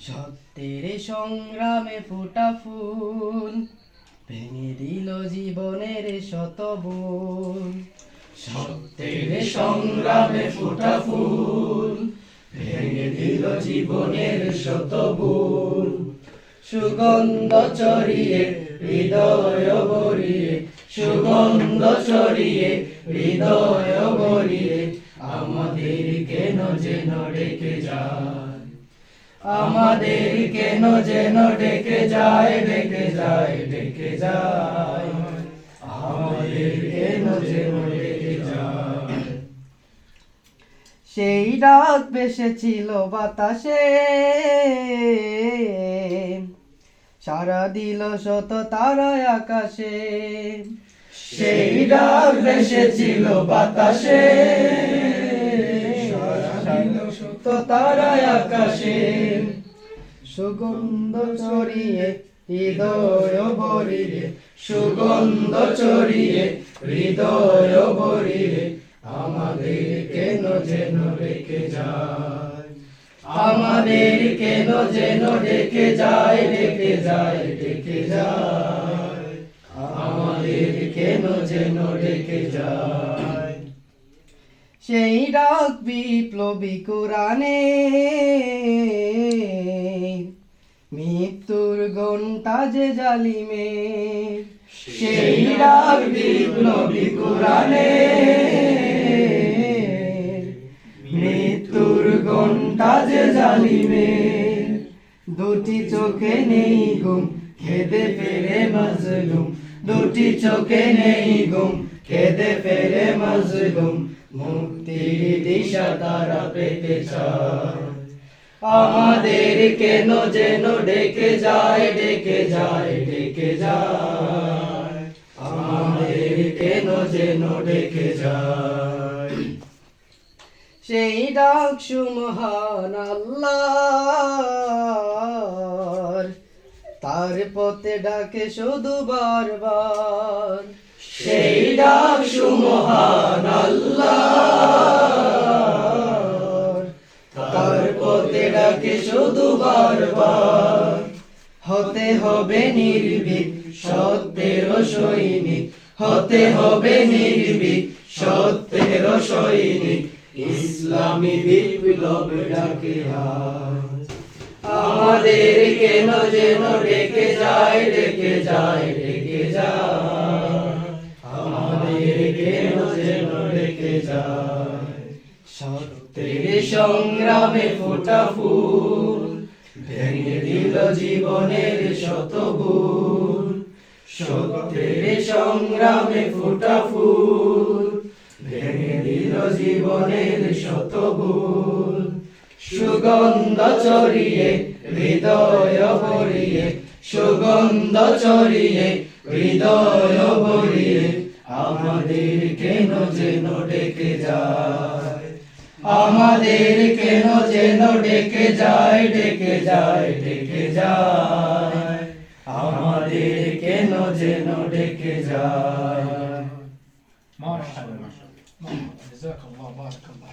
সত্যের সংগ্রামে ফোটা ফুল ভেঙে দিল জীবনের শত ভুল। সত্যের সংগ্রামে ফোটা ফুল ভেঙে দিল জীবনের শত ভুল। সুগন্ধ ছড়িয়ে হৃদয় ভরিয়ে, সুগন্ধ ছড়িয়ে হৃদয় ভরিয়ে আমাদের কেন যেন ডেকে যায়, আমাদের কেন যেন ডেকে যায়, ডেকে যায়, ডেকে যায়, আমাদের কেন যেন ডেকে যায়। সেই ডাক ভেসেছিল বাতাসে, সারা দিল শত তারায় আকাশে। সেই ডাক ভেসেছিল বাতাসে, সারা দিল শত তারায় আকাশে। সুগন্ধ ছড়িয়ে হৃদয় ভরিয়ে, সুগন্ধ ছড়িয়ে হৃদয় ভরিয়ে আমাদের কেন যেন ডেকে যায়, আমাদের কেন যেন ডেকে যায়, ডেকে যায়, ডেকে যায়, আমাদের কেন যেন ডেকে যায়। সেই ডাক বিপ্লবী কোরআনে, মৃত্যুর ঘণ্টা যে জালিমের। সেই ডাক বিপ্লবী কোরআনে, মৃত্যুর ঘণ্টা যে জালিমের। দুটি চোখে নেই ঘুম খেদে ফেরে মাজলুম, দুটি চোখে নেই ঘুম খেদে ফেরে মাজলুম। মুক্তির দিশা তারা পেতে চায়, আমাদের কেন যেন ডেকে যায়, ডেকে যায়, ডেকে যায়, আমাদের কেন যেন ডেকে যায়। সেই ডাক সুমহান আল্লাহর, তার পথে ডাকে শুধু বারবার। সেই ডাক সুমহান আল্লাহর, তার পথে ডাকে শুধু বারবার। হতে হবে নির্ভীক সত্যের সৈনিক, হতে হবে নির্ভীক সত্যের সৈনিক। ইসলামী বিপ্লব ডাকে আজ, আমাদের কেন যেন ডেকে যায়, ডেকে যায়, ডেকে যায়, আমাদের কেন যেন ডেকে যায়। সত্যের সংগ্রামে ফোটা ফুল ভেঙে দিল জীবনের শত ভুল। সত্যের সংগ্রামে ফোটা ফুল ভেঙে দিল জীবনের শত ভুল। সুগন্ধ ছড়িয়ে হৃদয় ভরিয়ে, সুগন্ধ ছড়িয়ে হৃদয় ভরিয়ে আমাদের কেন যেন ডেকে যায়, আমাদের কেন যেন ডেকে যায়, ডেকে যায়, ডেকে যায়, আমাদের কেন যেন ডেকে যায়। মাশাআল্লাহ, মাশাআল্লাহ, জাযাকাল্লাহ, বারাকাল্লাহ।